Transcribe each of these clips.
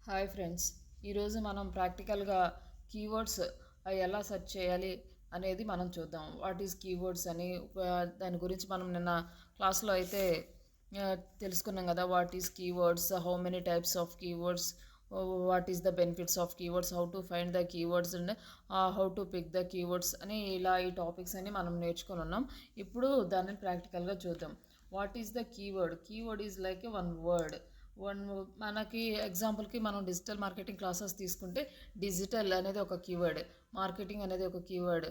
Hi friends, ఈరోజు మనం ప్రాక్టికల్గా కీవర్డ్స్ ఎలా సెర్చ్ చేయాలి అనేది మనం చూద్దాం. వాట్ ఈస్ కీవర్డ్స్ అని దాని గురించి మనం నిన్న క్లాస్లో అయితే తెలుసుకున్నాం కదా. What is keywords, how many types of keywords, what is the benefits of keywords, how to find the keywords and how to pick the keywords అని ఇలా ఈ టాపిక్స్ అని మనం నేర్చుకుని ఉన్నాం. ఇప్పుడు దాన్ని ప్రాక్టికల్గా చూద్దాం. What is the keyword? Keyword is like A one word. మనకి ఎగ్జాంపుల్కి మనం డిజిటల్ మార్కెటింగ్ క్లాసెస్ తీసుకుంటే డిజిటల్ అనేది ఒక కీవర్డ్, మార్కెటింగ్ అనేది ఒక కీవర్డ్,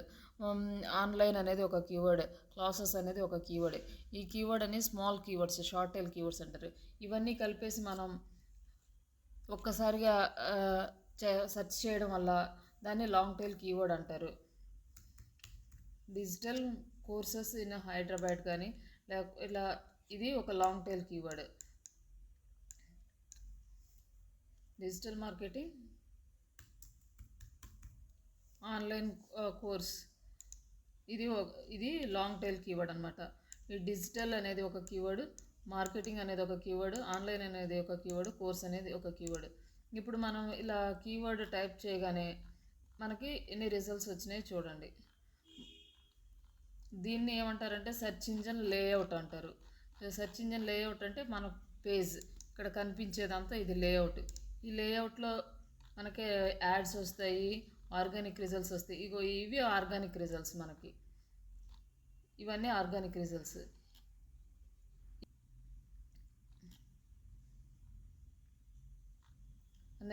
ఆన్లైన్ అనేది ఒక కీవర్డ్, క్లాసెస్ అనేది ఒక కీవర్డ్. ఈ కీవర్డ్ అనేది small keywords, short tile keywords అంటారు. ఇవన్నీ కలిపేసి మనం ఒక్కసారిగా సెర్చ్ చేయడం వల్ల దాన్ని లాంగ్ టైల్ కీవర్డ్ అంటారు. డిజిటల్ కోర్సెస్ ఇన్ హైదరాబాద్ కానీ ఇలా ఇది ఒక long tail keyword. Digital marketing online course ఇది లాంగ్ టైల్ కీవర్డ్ అనమాట. ఈ డిజిటల్ అనేది ఒక కీవర్డ్, మార్కెటింగ్ అనేది ఒక కీవర్డ్, ఆన్లైన్ అనేది ఒక కీవర్డ్, కోర్స్ అనేది ఒక కీవర్డ్. ఇప్పుడు మనం ఇలా కీవర్డ్ టైప్ చేయగానే మనకి ఎన్ని రిజల్ట్స్ వచ్చినాయి చూడండి. దీన్ని ఏమంటారంటే సెర్చ్ ఇంజన్ లేఅవుట్ అంటారు. సెర్చ్ ఇంజన్ లేఅవుట్ అంటే మన పేజ్ ఇక్కడ కనిపించేదంతా ఇది లేఅవుట్. ఈ లేఅవుట్లో మనకి యాడ్స్ వస్తాయి, ఆర్గానిక్ రిజల్ట్స్ వస్తాయి. ఇవి ఆర్గానిక్ రిజల్ట్స్, మనకి ఇవన్నీ ఆర్గానిక్ రిజల్ట్స్.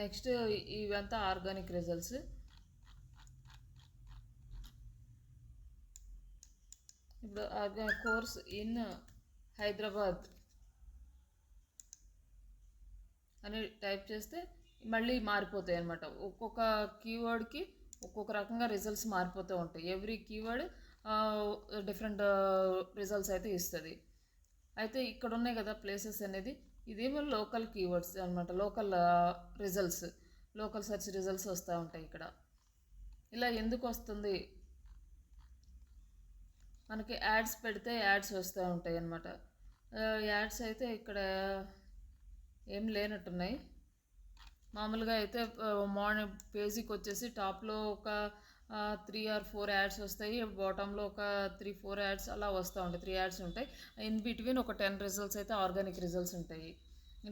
నెక్స్ట్ ఇవంతా ఆర్గానిక్ రిజల్ట్స్. ఇప్పుడు ఆర్గానిక్ కోర్స్ ఇన్ హైదరాబాద్ అని టైప్ చేస్తే మళ్ళీ మారిపోతాయి అన్నమాట. ఒక్కొక్క కీవర్డ్కి ఒక్కొక్క రకంగా రిజల్ట్స్ మారిపోతూ ఉంటాయి. ఎవ్రీ కీవర్డ్ డిఫరెంట్ రిజల్ట్స్ అయితే ఇస్తుంది. అయితే ఇక్కడ ఉన్నాయి కదా ప్లేసెస్ అనేది, ఇదేమో లోకల్ కీవర్డ్స్ అనమాట. Local results, local search results వస్తూ ఉంటాయి ఇక్కడ. ఇలా ఎందుకు వస్తుంది? మనకి యాడ్స్ పెడితే యాడ్స్ వస్తూ ఉంటాయి అన్నమాట. యాడ్స్ అయితే ఇక్కడ ఏం లేనట్టున్నాయి. మామూలుగా అయితే మార్నింగ్ పేజీకి వచ్చేసి టాప్లో ఒక 3 or 4 యాడ్స్ వస్తాయి, బాటంలో ఒక 3-4 యాడ్స్ అలా వస్తూ ఉంటాయి. 3 యాడ్స్ ఉంటాయి. ఇన్ బిట్వీన్ ఒక 10 రిజల్ట్స్ అయితే ఆర్గానిక్ రిజల్ట్స్ ఉంటాయి.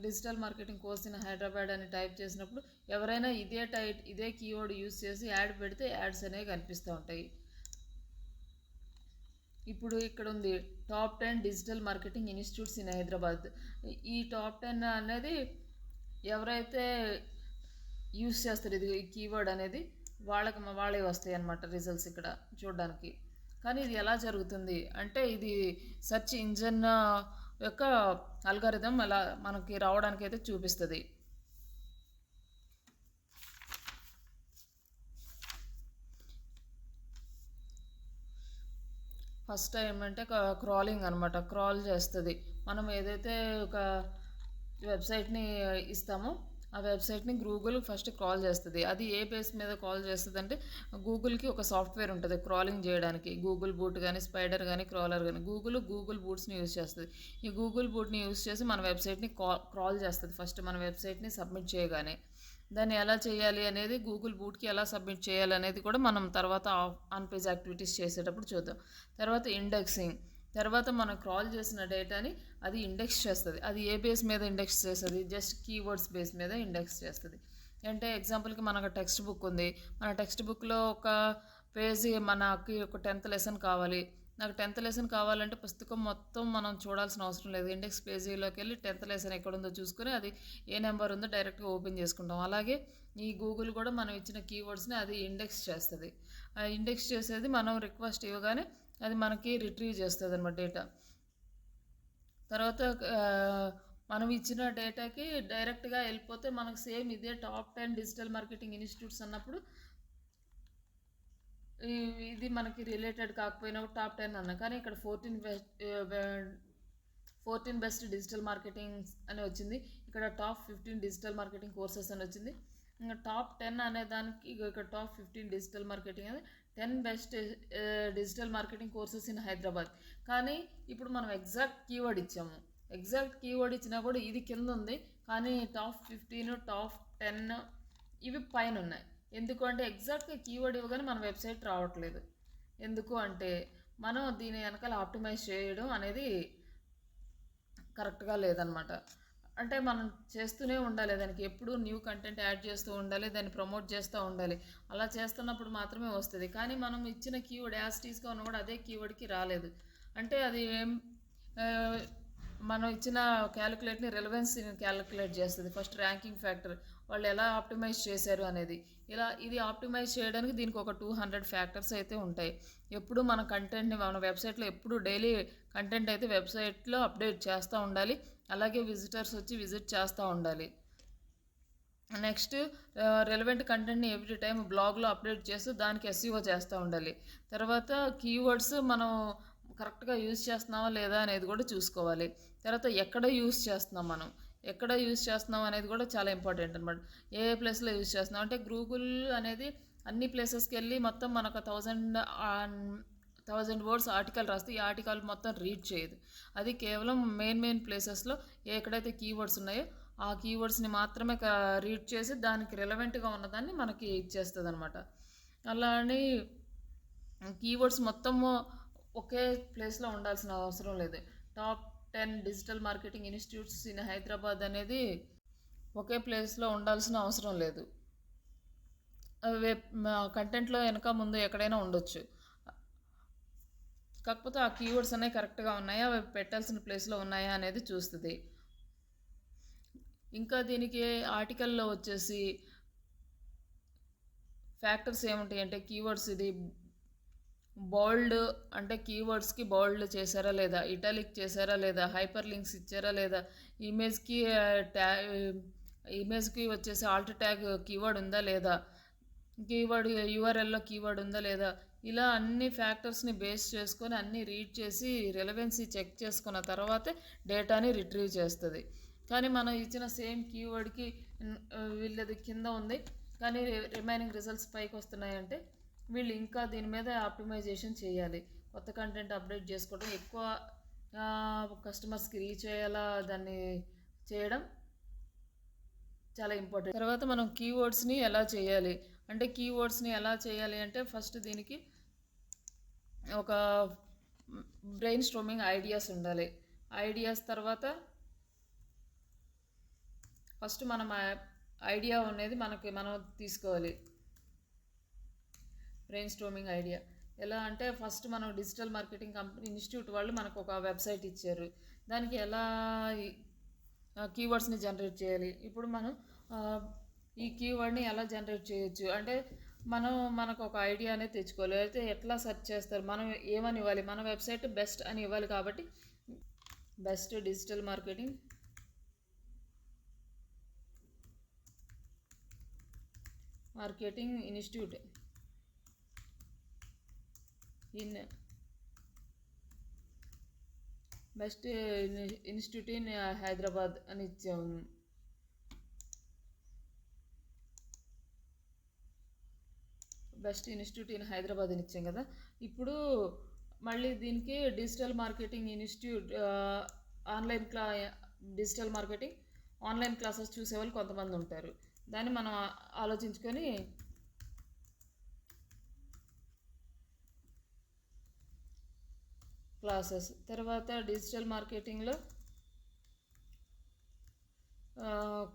Digital marketing course in Hyderabad అని టైప్ చేసినప్పుడు ఎవరైనా ఇదే కీవర్డ్ యూస్ చేసి యాడ్ పెడితే యాడ్స్ అనేవి కనిపిస్తూ ఉంటాయి. ఇప్పుడు ఇక్కడ ఉంది top 10 digital marketing institutes in Hyderabad. ఈ టాప్ 10 అనేది ఎవరైతే యూస్ చేస్తారు ఇది కీవర్డ్ అనేది వాళ్ళే వస్తాయి అన్నమాట రిజల్ట్స్ ఇక్కడ చూడడానికి. కానీ ఇది ఎలా జరుగుతుంది అంటే ఇది సెర్చ్ ఇంజన్ యొక్క అల్గారిథం అలా మనకి రావడానికి అయితే చూపిస్తుంది. ఫస్ట్ ఏమంటే క్రాలింగ్ అనమాట. క్రాల్ చేస్తుంది. మనం ఏదైతే ఒక వెబ్సైట్ని ఇస్తామో ఆ వెబ్సైట్ని గూగుల్ ఫస్ట్ క్రాల్ చేస్తుంది. అది ఏ బేస్ మీద కాల్ చేస్తుంది అంటే గూగుల్కి ఒక సాఫ్ట్వేర్ ఉంటుంది క్రాలింగ్ చేయడానికి. గూగుల్ బూట్ కానీ, స్పైడర్ కానీ, క్రాలర్ కానీ. గూగుల్ బూట్స్ని యూజ్ చేస్తుంది. ఈ గూగుల్ బూట్ని యూజ్ చేసి మన వెబ్సైట్ని క్రాల్ చేస్తుంది. ఫస్ట్ మన వెబ్సైట్ని సబ్మిట్ చేయగానే దాన్ని ఎలా చేయాలి అనేది, గూగుల్ బూట్కి ఎలా సబ్మిట్ చేయాలి అనేది కూడా మనం తర్వాత ఆన్ పేజ్ యాక్టివిటీస్ చేసేటప్పుడు చూద్దాం. తర్వాత ఇండెక్సింగ్. తర్వాత మనం క్రాల్ చేసిన డేటాని అది ఇండెక్స్ చేస్తుంది. అది ఏ బేస్ మీద ఇండెక్స్ చేస్తుంది? జస్ట్ కీవర్డ్స్ బేస్ మీద ఇండెక్స్ చేస్తుంది. అంటే ఎగ్జాంపుల్కి మనకు టెక్స్ట్ బుక్ ఉంది. మన టెక్స్ట్ బుక్లో ఒక పేజీ మనకి ఒక 10th లెసన్ కావాలి. నాకు 10th లెసన్ కావాలంటే పుస్తకం మొత్తం మనం చూడాల్సిన అవసరం లేదు. ఇండెక్స్ పేజీలోకి వెళ్ళి 10th లెసన్ ఎక్కడుందో చూసుకుని అది ఏ నెంబర్ ఉందో డైరెక్ట్గా ఓపెన్ చేసుకుంటాం. అలాగే ఈ గూగుల్ కూడా మనం ఇచ్చిన కీవర్డ్స్ని అది ఇండెక్స్ చేస్తుంది. ఆ ఇండెక్స్ చేసేది మనం రిక్వెస్ట్ ఇవ్వగానే అది మనకి రిట్రీవ్ చేస్తుంది అన్నమాట డేటా. తర్వాత మనం ఇచ్చిన డేటాకి డైరెక్ట్గా వెళ్ళిపోతే మనకు సేమ్ ఇదే టాప్ 10 డిజిటల్ మార్కెటింగ్ ఇన్స్టిట్యూట్స్ అన్నప్పుడు ఇది మనకి రిలేటెడ్ కాకపోయినా టాప్ 10 అన్నా, కానీ ఇక్కడ 14 బెస్ట్ డిజిటల్ మార్కెటింగ్ అని వచ్చింది. ఇక్కడ టాప్ 15 డిజిటల్ మార్కెటింగ్ కోర్సెస్ అని వచ్చింది. ఇంకా టాప్ 10 అనే దానికి ఇక్కడ టాప్ 15 డిజిటల్ మార్కెటింగ్ అనేది 10 best digital marketing courses in Hyderabad. కానీ ఇప్పుడు మనం ఎగ్జాక్ట్ కీవర్డ్ ఇచ్చాము. ఎగ్జాక్ట్ కీవర్డ్ ఇచ్చినా కూడా ఇది కింద ఉంది, కానీ టాప్ 15 టాప్ 10 ఇవి పైన ఉన్నాయి. ఎందుకు అంటే ఎగ్జాక్ట్గా కీవర్డ్ ఇవ్వగానే మన వెబ్సైట్ రావట్లేదు. ఎందుకు అంటే మనం దీని వెనకాల ఆప్టిమైజ్ చేయడం అనేది కరెక్ట్గా లేదనమాట. అంటే మనం చేస్తూనే ఉండాలి, దానికి ఎప్పుడు న్యూ కంటెంట్ యాడ్ చేస్తూ ఉండాలి, దాన్ని ప్రమోట్ చేస్తూ ఉండాలి. అలా చేస్తున్నప్పుడు మాత్రమే వస్తుంది. కానీ మనం ఇచ్చిన కీవర్డ్ యాజ్ టీస్గా ఉన్న కూడా అదే కీవర్డ్కి రాలేదు అంటే అది మనం ఇచ్చిన క్యాలిక్యులేట్ని రెలవెన్సీని క్యాలిక్యులేట్ చేస్తుంది. ఫస్ట్ ర్యాంకింగ్ ఫ్యాక్టర్ వాళ్ళు ఎలా ఆప్టిమైజ్ చేశారు అనేది. ఇది ఆప్టిమైజ్ చేయడానికి దీనికి ఒక 200 ఫ్యాక్టర్స్ అయితే ఉంటాయి. ఎప్పుడు మన కంటెంట్ని మన వెబ్సైట్లో ఎప్పుడు డైలీ కంటెంట్ అయితే వెబ్సైట్లో అప్డేట్ చేస్తూ ఉండాలి. అలాగే విజిటర్స్ వచ్చి విజిట్ చేస్తూ ఉండాలి. నెక్స్ట్ రెలవెంట్ కంటెంట్ని ఎవ్రీ టైం బ్లాగ్లో అప్డేట్ చేస్తూ దానికి ఎస్ఈఓ చేస్తూ ఉండాలి. తర్వాత కీవర్డ్స్ మనం కరెక్ట్గా యూజ్ చేస్తున్నావా లేదా అనేది కూడా చూసుకోవాలి. తర్వాత ఎక్కడ యూజ్ చేస్తున్నాం అనేది కూడా చాలా ఇంపార్టెంట్ అనమాట. ఏ ప్లేస్లో యూజ్ చేస్తున్నాం అంటే గూగుల్ అనేది అన్ని ప్లేసెస్కి వెళ్ళి మొత్తం మనకు 1000 వర్డ్స్ ఆర్టికల్ రాస్తే ఈ ఆర్టికల్ మొత్తం రీడ్ చేయదు. అది కేవలం మెయిన్ ప్లేసెస్లో ఎక్కడైతే కీవర్డ్స్ ఉన్నాయో ఆ కీవర్డ్స్ని మాత్రమే రీడ్ చేసి దానికి రెలవెంట్గా ఉన్నదాన్ని మనకి ఇచ్చేస్తుంది అనమాట. అలా అని కీవర్డ్స్ మొత్తము ఒకే ప్లేస్లో ఉండాల్సిన అవసరం లేదు. Top 10 digital marketing institutes in Hyderabad అనేది ఒకే ప్లేస్లో ఉండాల్సిన అవసరం లేదు. కంటెంట్లో వెనక ముందు ఎక్కడైనా ఉండొచ్చు. కాకపోతే ఆ కీవర్డ్స్ అనేవి కరెక్ట్గా ఉన్నాయా, అవి పెట్టాల్సిన ప్లేస్లో ఉన్నాయా అనేది చూస్తుంది. ఇంకా దీనికి ఆర్టికల్లో వచ్చేసి ఫ్యాక్టర్స్ ఏముంటాయి అంటే కీవర్డ్స్ ఇది బోల్డ్ అంటే కీవర్డ్స్కి బోల్డ్ చేశారా లేదా, ఇటాలిక్ చేశారా లేదా, హైపర్ లింక్స్ ఇచ్చారా లేదా, ఇమేజ్కి వచ్చేసి ఆల్ట్ ట్యాగ్ కీవర్డ్ ఉందా లేదా, కీవర్డ్ యూఆర్ఎల్లో కీవర్డ్ ఉందా లేదా, ఇలా అన్ని ఫ్యాక్టర్స్ని బేస్ చేసుకొని అన్నీ రీడ్ చేసి రెలవెన్సీ చెక్ చేసుకున్న తర్వాతే డేటాని రిట్రీవ్ చేస్తుంది. కానీ మనం ఇచ్చిన సేమ్ కీవర్డ్కి వీళ్ళది కింద ఉంది కానీ రిమైనింగ్ రిజల్ట్స్ పైకి వస్తున్నాయంటే వీళ్ళు ఇంకా దీని మీద ఆప్టిమైజేషన్ చేయాలి. కొత్త కంటెంట్ అప్డేట్ చేసుకోవడం, ఎక్కువ కస్టమర్స్కి రీచ్ అయ్యేలా దాన్ని చేయడం చాలా ఇంపార్టెంట్. తర్వాత మనం కీవర్డ్స్ని ఎలా చేయాలి అంటే ఫస్ట్ దీనికి ఒక బ్రెయిన్ స్ట్రోమింగ్ ఐడియాస్ ఉండాలి. ఐడియాస్ తర్వాత ఫస్ట్ మనం ఐడియా అనేది మనం తీసుకోవాలి. బ్రెయిన్ స్ట్రోమింగ్ ఐడియా ఎలా అంటే ఫస్ట్ మనం డిజిటల్ మార్కెటింగ్ కంపెనీ ఇన్స్టిట్యూట్ వాళ్ళు మనకు ఒక వెబ్సైట్ ఇచ్చారు, దానికి ఎలా కీవర్డ్స్ని జనరేట్ చేయాలి. ఇప్పుడు మనం ఈ కీవర్డ్ని ఎలా జనరేట్ చేయొచ్చు అంటే మనకు ఒక ఐడియా అనేది తెచ్చుకోవాలి. అయితే ఎట్లా సెర్చ్ చేస్తారు, మనం ఏమని ఇవ్వాలి, మన వెబ్సైట్ బెస్ట్ అని ఇవ్వాలి. కాబట్టి best digital marketing institute in best institute in Hyderabad అని ఇచ్చాము. బెస్ట్ ఇన్స్టిట్యూట్ ఇన్ హైదరాబాద్ అని ఇచ్చాం కదా. ఇప్పుడు మళ్ళీ దీనికి digital marketing institute digital marketing online classes చూసేవాళ్ళు కొంతమంది ఉంటారు. దాన్ని మనం ఆలోచించుకొని క్లాసెస్ తర్వాత డిజిటల్ మార్కెటింగ్లో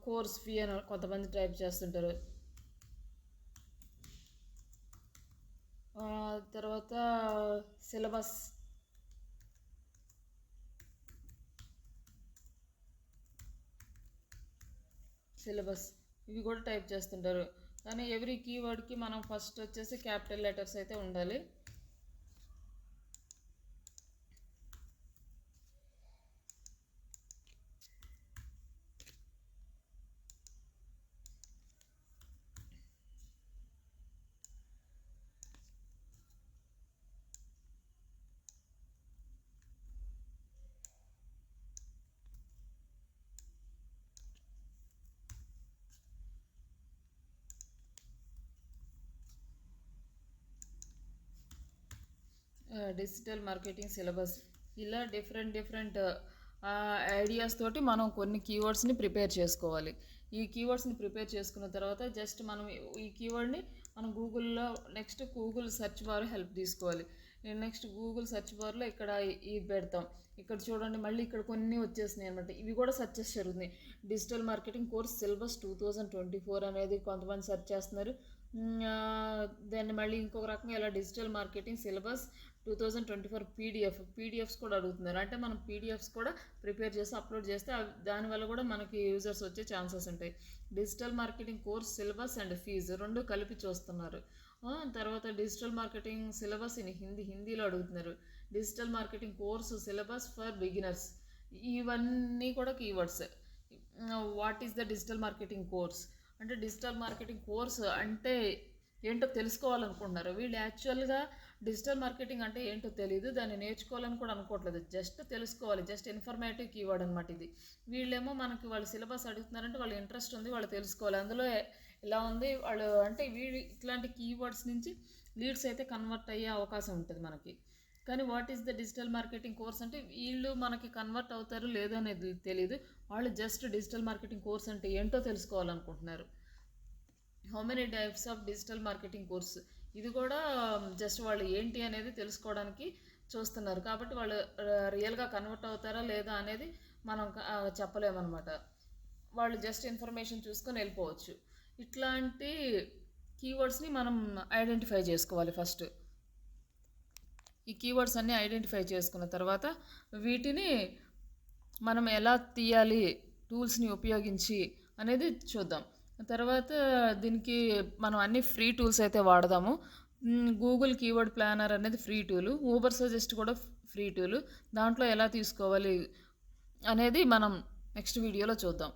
కోర్స్ ఫీ అని కొంతమంది టైప్ చేస్తుంటారు. తర్వాత సిలబస్ ఇవి కూడా టైప్ చేస్తుంటారు. కానీ ఎవ్రీ కీవర్డ్కి మనం ఫస్ట్ వచ్చేసి క్యాపిటల్ లెటర్స్ అయితే ఉండాలి. డిజిటల్ మార్కెటింగ్ సిలబస్ ఇలా డిఫరెంట్ ఐడియాస్ తోటి మనం కొన్ని కీవర్డ్స్ని ప్రిపేర్ చేసుకోవాలి. ఈ కీవర్డ్స్ని ప్రిపేర్ చేసుకున్న తర్వాత జస్ట్ మనం ఈ కీవర్డ్ని మనం గూగుల్లో next Google search bar help తీసుకోవాలి. నెక్స్ట్ గూగుల్ సెర్చ్ బార్లో ఇక్కడ ఇది పెడతాం. ఇక్కడ చూడండి మళ్ళీ ఇక్కడ కొన్ని వచ్చేసినాయి అనమాట. ఇవి కూడా సెర్చెస్ జరుగుతున్నాయి. డిజిటల్ మార్కెటింగ్ కోర్స్ సిలబస్ 2024 అనేది కొంతమంది సెర్చ్ చేస్తున్నారు. దాన్ని మళ్ళీ ఇంకొక రకంగా ఇలా డిజిటల్ మార్కెటింగ్ సిలబస్ 2024 పీడిఎఫ్స్ కూడా అడుగుతున్నారు. అంటే మనం పీడిఎఫ్స్ కూడా ప్రిపేర్ చేసి అప్లోడ్ చేస్తే దానివల్ల కూడా మనకి యూజర్స్ వచ్చే ఛాన్సెస్ ఉంటాయి. Digital marketing course syllabus and fee రెండు కలిపి చూస్తున్నారు. తర్వాత డిజిటల్ మార్కెటింగ్ సిలబస్ ఇన్ హిందీలో అడుగుతున్నారు. Digital marketing course syllabus for beginners, ఇవన్నీ కూడా keywords. What is the digital marketing course అంటే డిజిటల్ మార్కెటింగ్ కోర్స్ అంటే ఏంటో తెలుసుకోవాలనుకుంటున్నారు. వీళ్ళు యాక్చువల్గా డిజిటల్ మార్కెటింగ్ అంటే ఏంటో తెలియదు, దాన్ని నేర్చుకోవాలని కూడా అనుకోవట్లేదు, జస్ట్ తెలుసుకోవాలి, జస్ట్ ఇన్ఫర్మేటివ్ కీవర్డ్ అనమాట ఇది. వీళ్ళేమో మనకి వాళ్ళు సిలబస్ అడుగుతున్నారంటే వాళ్ళ ఇంట్రెస్ట్ ఉంది, వాళ్ళు తెలుసుకోవాలి అందులో ఎలా ఉంది వాళ్ళు అంటే వీళ్ళు ఇట్లాంటి కీవర్డ్స్ నుంచి లీడ్స్ అయితే కన్వర్ట్ అయ్యే అవకాశం ఉంటుంది మనకి. కానీ what is the digital marketing course అంటే వీళ్ళు మనకి కన్వర్ట్ అవుతారు లేదో అనేది తెలియదు, వాళ్ళు జస్ట్ డిజిటల్ మార్కెటింగ్ కోర్స్ అంటే ఏంటో తెలుసుకోవాలనుకుంటున్నారు. How many types of digital marketing course, ఇది కూడా జస్ట్ వాళ్ళు ఏంటి అనేది తెలుసుకోవడానికి చూస్తున్నారు. కాబట్టి వాళ్ళు రియల్గా కన్వర్ట్ అవుతారా లేదా అనేది మనం చెప్పలేమన్నమాట. వాళ్ళు జస్ట్ ఇన్ఫర్మేషన్ చూసుకొని వెళ్ళిపోవచ్చు. ఇట్లాంటి కీవర్డ్స్ని మనం ఐడెంటిఫై చేసుకోవాలి ఫస్ట్. ఈ కీవర్డ్స్ అన్నీ ఐడెంటిఫై చేసుకున్న తర్వాత వీటిని మనం ఎలా తీయాలి టూల్స్ని ఉపయోగించి అనేది చూద్దాం. తర్వాత దీనికి మనం అన్ని ఫ్రీ టూల్స్ అయితే వాడదాము. గూగుల్ కీవర్డ్ ప్లానర్ అనేది ఫ్రీ టూలు, ఊబర్ సజెస్ట్ కూడా ఫ్రీ టూలు. దాంట్లో ఎలా తీసుకోవాలి అనేది మనం నెక్స్ట్ వీడియోలో చూద్దాం.